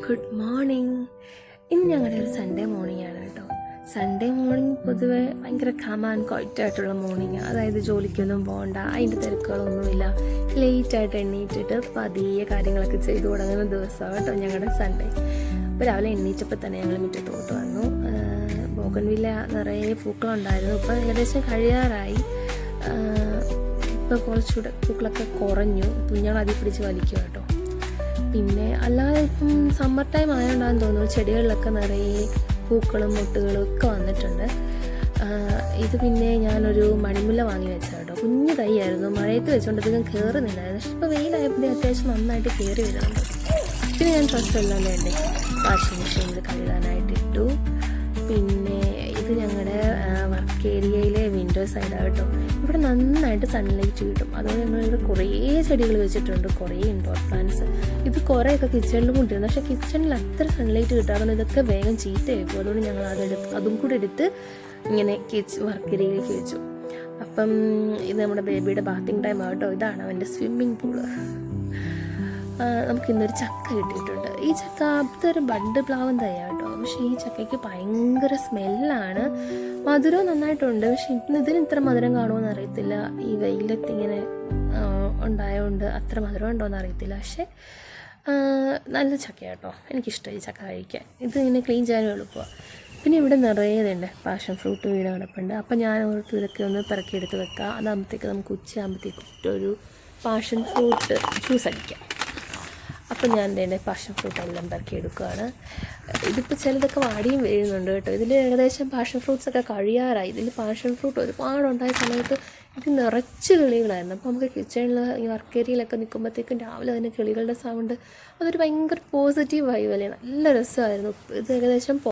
Good morning. ഇന്ന് ഞങ്ങളുടെ ഒരു സൺഡേ മോർണിംഗ് ആണ് കേട്ടോ. സൺഡേ മോർണിംഗ് പൊതുവെ ഭയങ്കര കാമാൻ ക്വയറ്റായിട്ടുള്ള മോർണിംഗ്. അതായത് ജോലിക്കൊന്നും പോകണ്ട, അതിൻ്റെ തിരക്കുകളൊന്നുമില്ല, ലേറ്റായിട്ട് എണ്ണീറ്റിട്ട് പതിയെ കാര്യങ്ങളൊക്കെ ചെയ്തു തുടങ്ങുന്ന ദിവസമാണ് കേട്ടോ ഞങ്ങളുടെ സൺഡേ. അപ്പോൾ രാവിലെ എണ്ണീറ്റപ്പോൾ തന്നെ ഞങ്ങൾ മുറ്റത്തോട്ട് വന്നു. ബോഗൺവില്ല നിറയെ പൂക്കളുണ്ടായിരുന്നു. ഇപ്പോൾ ഏകദേശം കഴിയാറായി. ഇപ്പോൾ കുറച്ചുകൂടെ പൂക്കളൊക്കെ കുറഞ്ഞു. കുഞ്ഞുങ്ങൾ അതിൽ പിടിച്ച് വലിക്കുക കേട്ടോ. പിന്നെ അല്ലാതെ ഇപ്പം സമ്മർ ടൈം ആയതുകൊണ്ടാണെന്ന് തോന്നുന്നു ചെടികളിലൊക്കെ നിറയെ പൂക്കളും മുട്ടുകളും ഒക്കെ വന്നിട്ടുണ്ട്. ഇത് പിന്നെ ഞാനൊരു മണിമുല്ല വാങ്ങി വെച്ചത് കേട്ടോ. കുഞ്ഞു തൈയായിരുന്നു, മഴയത്ത് വെച്ചുകൊണ്ടധികം കയറുന്നില്ലായിരുന്നു. പക്ഷെ ഇപ്പോൾ വെയിലായപ്പോൾ അത്യാവശ്യം നന്നായിട്ട് കയറി വരുന്നുണ്ട്. പിന്നെ ഞാൻ ഡ്രസ്സെല്ലാം വേണ്ടേ വാഷിംഗ് മെഷീനിൽ കഴുകാനായിട്ട് ഇട്ടു. പിന്നെ ഇത് ഞങ്ങളുടെ വർക്ക് ഏരിയയിലെ വിൻഡോ സൈഡാണ് കേട്ടോ. ഇവിടെ നന്നായിട്ട് സൺലൈറ്റ് കിട്ടും. അതുകൊണ്ട് ഞങ്ങളിവിടെ കുറേ ചെടികൾ വെച്ചിട്ടുണ്ട്, കുറേ ഇൻഡോർ പ്ലാന്റ്സ്. ഇത് കുറേയൊക്കെ കിച്ചണിലും കൊണ്ടിരുന്നു, പക്ഷേ കിച്ചണിൽ അത്ര സൺലൈറ്റ് കിട്ടാതെ ഇതൊക്കെ വേഗം ചീത്തയായിപ്പോൾ. അതുകൊണ്ട് ഞങ്ങൾ അതും കൂടെ എടുത്ത് ഇങ്ങനെ വർക്ക് ഏരിയയിലേക്ക് വെച്ചു. അപ്പം ഇത് നമ്മുടെ ബേബിയുടെ ബാത്തിങ് ടൈം ആകട്ടോ. ഇതാണ് അവൻ്റെ സ്വിമ്മിങ് പൂള്. നമുക്കിന്നൊരു ചക്ക കിട്ടിയിട്ടുണ്ട്. ഈ ചക്ക അതൊരു ബഡ് പ്ലാവൻ തയ്യാ കേട്ടോ. പക്ഷേ ഈ ചക്കയ്ക്ക് ഭയങ്കര സ്മെല്ലാണ്. മധുരം നന്നായിട്ടുണ്ട്, പക്ഷെ ഇതിന് ഇത്ര മധുരം കാണുമെന്ന് അറിയത്തില്ല. ഈ വെയിലത്ത് ഇങ്ങനെ ഉണ്ടായതുകൊണ്ട് അത്ര മധുരം ഉണ്ടോയെന്ന് അറിയത്തില്ല. പക്ഷേ നല്ല ചക്ക കേട്ടോ, എനിക്കിഷ്ടമായി ചക്ക കഴിക്കാൻ. ഇത് ഇങ്ങനെ ക്ലീൻ ചെയ്യാനും എളുപ്പമാണ്. പിന്നെ ഇവിടെ നിറയേതുണ്ട് പാഷൻ ഫ്രൂട്ട് വീട് കിടപ്പുണ്ട്. അപ്പം ഞാൻ ഓർത്ത് ഇതൊക്കെ ഒന്ന് പിറക്കിയെടുത്ത് വെക്കാം. അതാകുമ്പോഴത്തേക്ക് നമുക്ക് ഉച്ചയാകുമ്പോഴത്തേക്ക് ഒരു പാഷൻ ഫ്രൂട്ട് ജ്യൂസ് അടിക്കാം. അപ്പം ഞാൻ എൻ്റെ പാഷൻ ഫ്രൂട്ടെല്ലാം പെറുക്കി എടുക്കുകയാണ്. ഇതിപ്പോൾ ചിലതൊക്കെ വാടിയും വീഴുന്നുണ്ട് കേട്ടോ. ഇതിൽ ഏകദേശം പാഷൻ ഫ്രൂട്ട്സൊക്കെ കഴിയാറായി. ഇതിൽ പാഷൻ ഫ്രൂട്ട് ഒരുപാടുണ്ടായ സമയത്ത് ഇത് നിറച്ച് കിളികളായിരുന്നു. അപ്പോൾ നമുക്ക് കിച്ചണിൽ ഈ വർക്ക് ഏരിയയിലൊക്കെ നിൽക്കുമ്പോഴത്തേക്കും രാവിലെ തന്നെ കിളികളുടെ സൗണ്ട്, അതൊരു ഭയങ്കര പോസിറ്റീവ് വൈബ് അല്ലേ, നല്ല രസമായിരുന്നു. ഇത് ഏകദേശം